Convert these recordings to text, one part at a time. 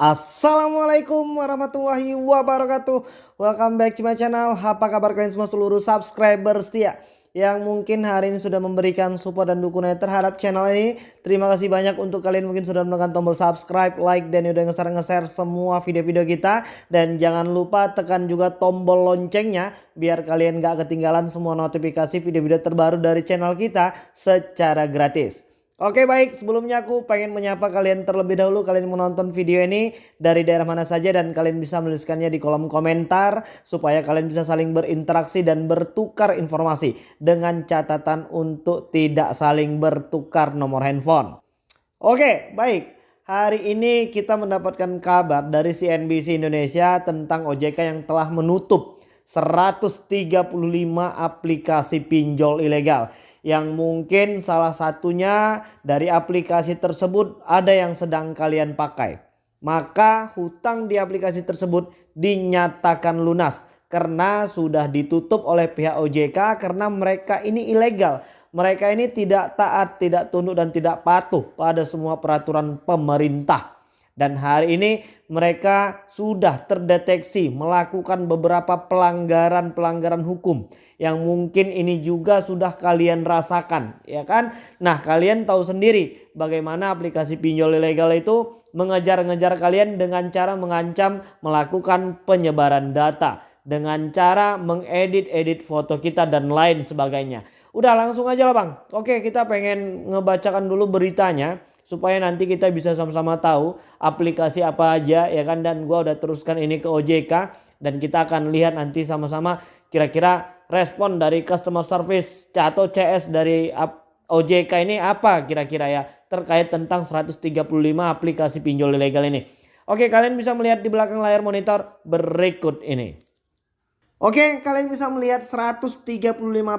Assalamualaikum warahmatullahi wabarakatuh. Welcome back to my channel. Apa kabar kalian semua seluruh subscriber setia yang mungkin hari ini sudah memberikan support dan dukungan terhadap channel ini. Terima kasih banyak untuk kalian mungkin sudah menekan tombol subscribe, like, dan udah nge-share semua video-video kita. Dan jangan lupa tekan juga tombol loncengnya biar kalian gak ketinggalan semua notifikasi video-video terbaru dari channel kita secara gratis. Oke, baik, sebelumnya aku pengen menyapa kalian terlebih dahulu. Kalian menonton video ini dari daerah mana saja dan kalian bisa menuliskannya di kolom komentar supaya kalian bisa saling berinteraksi dan bertukar informasi dengan catatan untuk tidak saling bertukar nomor handphone. Oke, baik. Hari ini kita mendapatkan kabar dari CNBC Indonesia tentang OJK yang telah menutup 135 aplikasi pinjol ilegal. Yang mungkin salah satunya dari aplikasi tersebut ada yang sedang kalian pakai. Maka hutang di aplikasi tersebut dinyatakan lunas karena sudah ditutup oleh pihak OJK karena mereka ini ilegal. Mereka ini tidak taat, tidak tunduk dan tidak patuh pada semua peraturan pemerintah. Dan hari ini mereka sudah terdeteksi melakukan beberapa pelanggaran hukum yang mungkin ini juga sudah kalian rasakan, ya kan? Nah, kalian tahu sendiri bagaimana aplikasi pinjol ilegal itu mengejar-ngejar kalian dengan cara mengancam melakukan penyebaran data, dengan cara mengedit foto kita dan lain sebagainya. Udah langsung aja lah bang. Oke, kita pengen ngebacakan dulu beritanya supaya nanti kita bisa sama-sama tahu aplikasi apa aja, ya kan. Dan gua udah teruskan ini ke OJK dan kita akan lihat nanti sama-sama kira-kira respon dari customer service atau CS dari OJK ini apa kira-kira ya terkait tentang 135 aplikasi pinjol ilegal ini. Oke, kalian bisa melihat di belakang layar monitor berikut ini. Oke, kalian bisa melihat 135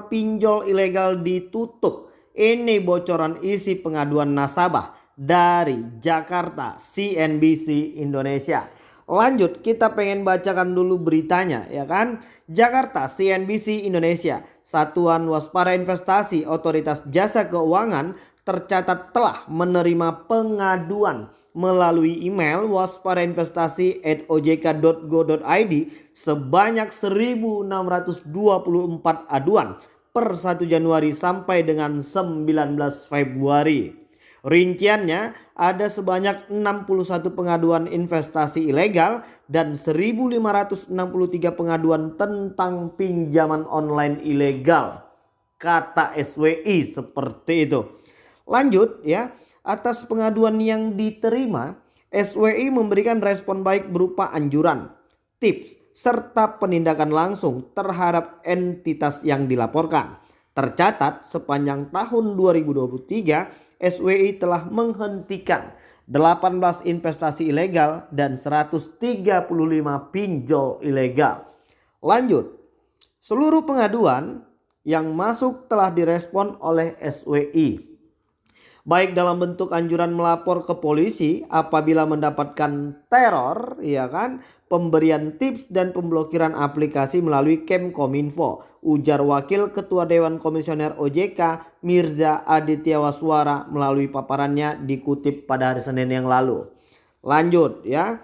pinjol ilegal ditutup. Ini bocoran isi pengaduan nasabah dari Jakarta CNBC Indonesia. Lanjut, kita pengen bacakan dulu beritanya, ya kan? Jakarta CNBC Indonesia, Satuan Waspada Investasi Otoritas Jasa Keuangan tercatat telah menerima pengaduan melalui email waspadainvestasi@ojk.go.id sebanyak 1.624 aduan per 1 Januari sampai dengan 19 Februari. Rinciannya ada sebanyak 61 pengaduan investasi ilegal dan 1.563 pengaduan tentang pinjaman online ilegal. Kata SWI seperti itu. Lanjut ya, atas pengaduan yang diterima, SWI memberikan respon baik berupa anjuran, tips, serta penindakan langsung terhadap entitas yang dilaporkan. Tercatat sepanjang tahun 2023, SWI telah menghentikan 18 investasi ilegal dan 135 pinjol ilegal. Lanjut, seluruh pengaduan yang masuk telah direspon oleh SWI. Baik dalam bentuk anjuran melapor ke polisi apabila mendapatkan teror, ya kan, pemberian tips dan pemblokiran aplikasi melalui Kemkominfo, ujar Wakil Ketua Dewan Komisioner OJK Mirza Aditya Waswara melalui paparannya dikutip pada hari Senin yang lalu. Lanjut ya.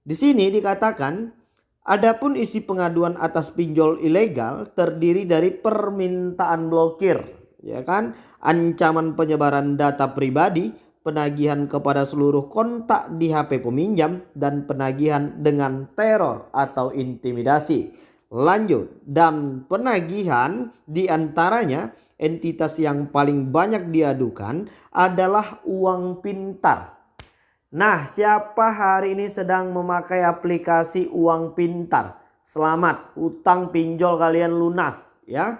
Di sini dikatakan adapun isi pengaduan atas pinjol ilegal terdiri dari permintaan blokir, ya kan, ancaman penyebaran data pribadi, penagihan kepada seluruh kontak di HP peminjam, dan penagihan dengan teror atau intimidasi. Lanjut, dan penagihan diantaranya entitas yang paling banyak diadukan adalah Uang Pintar. Nah, siapa hari ini sedang memakai aplikasi Uang Pintar? Selamat, hutang pinjol kalian lunas ya.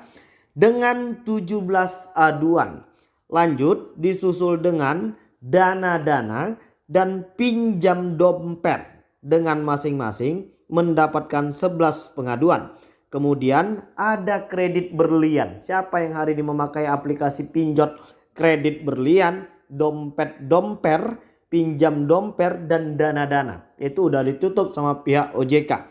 Dengan 17 aduan. Lanjut disusul dengan dana-dana dan pinjam dompet dengan masing-masing mendapatkan 11 pengaduan. Kemudian ada kredit berlian. Siapa yang hari ini memakai aplikasi pinjol kredit berlian, dompet domper, pinjam domper dan dana-dana. Itu udah ditutup sama pihak OJK.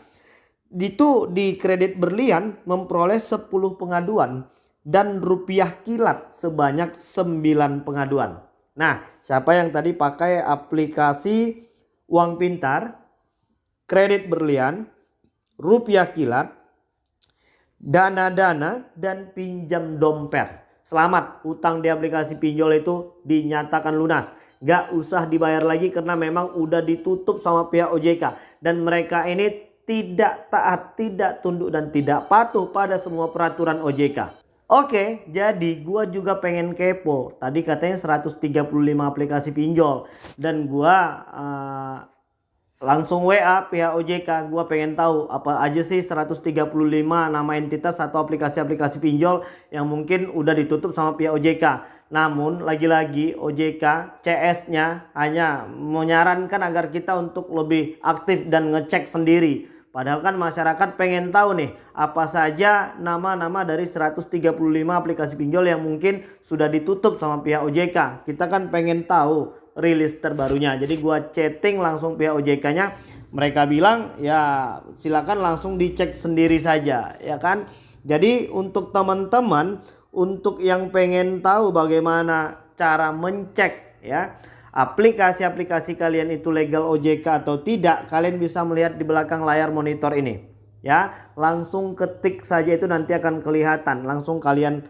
Itu di kredit berlian memperoleh 10 pengaduan dan rupiah kilat sebanyak 9 pengaduan. Nah, siapa yang tadi pakai aplikasi uang pintar, kredit berlian, rupiah kilat, dana-dana, dan pinjam dompet. Selamat, utang di aplikasi pinjol itu dinyatakan lunas. Gak usah dibayar lagi karena memang udah ditutup sama pihak OJK. Dan mereka ini tidak taat, tidak tunduk, dan tidak patuh pada semua peraturan OJK. Oke, jadi gua juga pengen kepo. Tadi katanya 135 aplikasi pinjol. Dan gua langsung WA pihak OJK, gua pengen tahu apa aja sih 135 nama entitas atau aplikasi-aplikasi pinjol yang mungkin udah ditutup sama pihak OJK. Namun lagi-lagi OJK CS-nya hanya menyarankan agar kita untuk lebih aktif dan ngecek sendiri. Padahal kan masyarakat pengen tahu nih apa saja nama-nama dari 135 aplikasi pinjol yang mungkin sudah ditutup sama pihak OJK. Kita kan pengen tahu rilis terbarunya. Jadi gua chatting langsung pihak OJK-nya. Mereka bilang ya silakan langsung dicek sendiri saja, ya kan. Jadi untuk teman-teman, untuk yang pengen tahu bagaimana cara mencek ya aplikasi-aplikasi kalian itu legal OJK atau tidak, kalian bisa melihat di belakang layar monitor ini. Ya, langsung ketik saja itu nanti akan kelihatan. Langsung kalian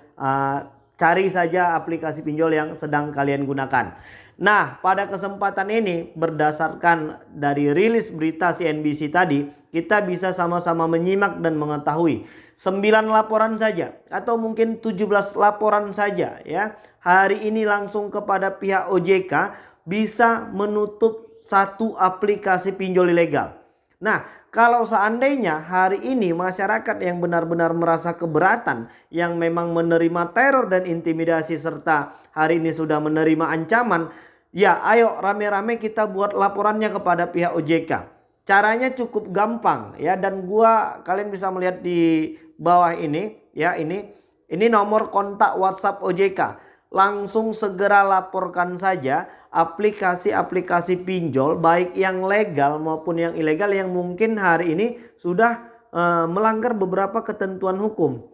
cari saja aplikasi pinjol yang sedang kalian gunakan. Nah, pada kesempatan ini berdasarkan dari rilis berita CNBC tadi, kita bisa sama-sama menyimak dan mengetahui 9 laporan saja atau mungkin 17 laporan saja ya. Hari ini langsung kepada pihak OJK bisa menutup satu aplikasi pinjol ilegal. Nah, kalau seandainya hari ini masyarakat yang benar-benar merasa keberatan, yang memang menerima teror dan intimidasi serta hari ini sudah menerima ancaman, ya ayo rame-rame kita buat laporannya kepada pihak OJK. Caranya cukup gampang ya, dan kalian bisa melihat di bawah ini ya, ini nomor kontak WhatsApp OJK. Langsung segera laporkan saja aplikasi-aplikasi pinjol baik yang legal maupun yang ilegal yang mungkin hari ini sudah melanggar beberapa ketentuan hukum.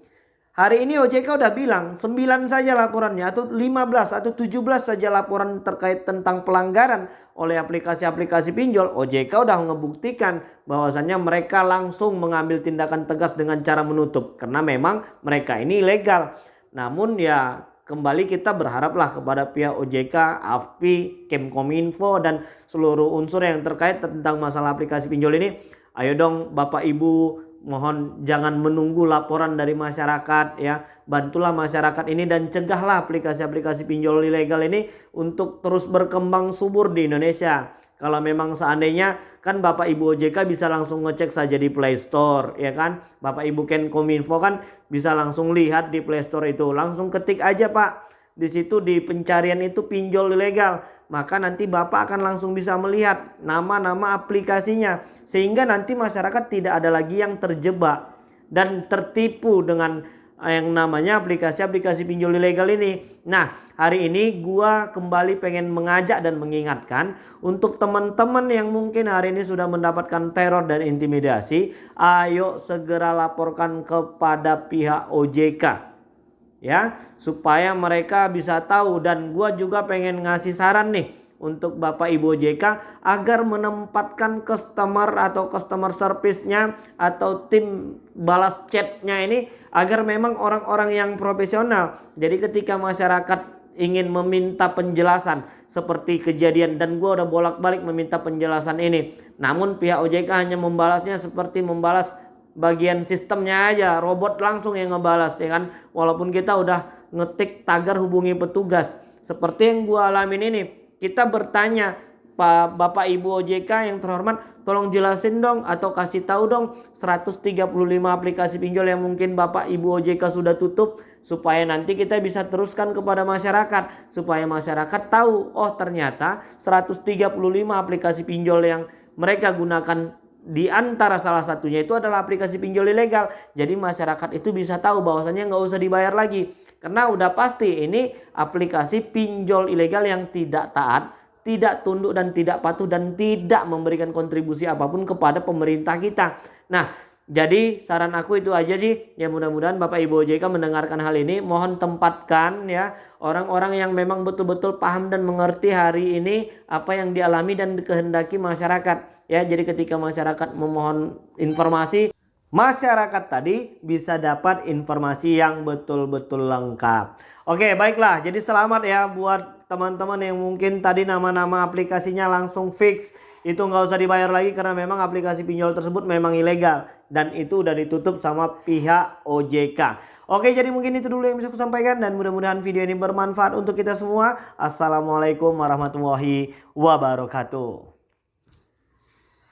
Hari ini OJK udah bilang 9 saja laporannya atau 15 atau 17 saja laporan terkait tentang pelanggaran oleh aplikasi-aplikasi pinjol. OJK udah ngebuktikan bahwasannya mereka langsung mengambil tindakan tegas dengan cara menutup karena memang mereka ini ilegal. Namun ya kembali kita berharaplah kepada pihak OJK, AFPI, Kemkominfo, dan seluruh unsur yang terkait tentang masalah aplikasi pinjol ini. Ayo dong Bapak Ibu, mohon jangan menunggu laporan dari masyarakat ya. Bantulah masyarakat ini dan cegahlah aplikasi-aplikasi pinjol ilegal ini untuk terus berkembang subur di Indonesia. Kalau memang seandainya kan Bapak Ibu OJK bisa langsung ngecek saja di Play Store ya kan. Bapak Ibu Kemkominfo kan bisa langsung lihat di Play Store itu. Langsung ketik aja Pak. Di situ di pencarian itu pinjol ilegal. Maka nanti Bapak akan langsung bisa melihat nama-nama aplikasinya. Sehingga nanti masyarakat tidak ada lagi yang terjebak dan tertipu dengan yang namanya aplikasi-aplikasi pinjol ilegal ini. Nah, hari ini gua kembali pengen mengajak dan mengingatkan untuk teman-teman yang mungkin hari ini sudah mendapatkan teror dan intimidasi, ayo segera laporkan kepada pihak OJK. Ya, supaya mereka bisa tahu, dan gua juga pengen ngasih saran nih untuk Bapak Ibu OJK agar menempatkan customer atau customer service-nya atau tim balas chatnya ini agar memang orang-orang yang profesional. Jadi ketika masyarakat ingin meminta penjelasan seperti kejadian, dan gue udah bolak-balik meminta penjelasan ini, namun pihak OJK hanya membalasnya seperti membalas bagian sistemnya aja, robot langsung yang ngebalas ya kan. Walaupun kita udah ngetik tagar hubungi petugas seperti yang gue alamin ini. Kita bertanya, Pak Bapak Ibu OJK yang terhormat, tolong jelasin dong atau kasih tahu dong 135 aplikasi pinjol yang mungkin Bapak Ibu OJK sudah tutup, supaya nanti kita bisa teruskan kepada masyarakat, supaya masyarakat tahu oh ternyata 135 aplikasi pinjol yang mereka gunakan di antara salah satunya itu adalah aplikasi pinjol ilegal. Jadi masyarakat itu bisa tahu bahwasannya nggak usah dibayar lagi. Karena udah pasti ini aplikasi pinjol ilegal yang tidak taat, tidak tunduk dan tidak patuh dan tidak memberikan kontribusi apapun kepada pemerintah kita. Nah, Jadi saran aku itu aja sih, ya mudah-mudahan Bapak Ibu OJK mendengarkan hal ini. Mohon tempatkan ya orang-orang yang memang betul-betul paham dan mengerti hari ini apa yang dialami dan dikehendaki masyarakat. Ya, jadi ketika masyarakat memohon informasi, masyarakat tadi bisa dapat informasi yang betul-betul lengkap. Oke, baiklah. Jadi selamat ya buat teman-teman yang mungkin tadi nama-nama aplikasinya langsung fix. Itu nggak usah dibayar lagi karena memang aplikasi pinjol tersebut memang ilegal. Dan itu udah ditutup sama pihak OJK. Oke, jadi mungkin itu dulu yang bisa aku sampaikan. Dan mudah-mudahan video ini bermanfaat untuk kita semua. Assalamualaikum warahmatullahi wabarakatuh.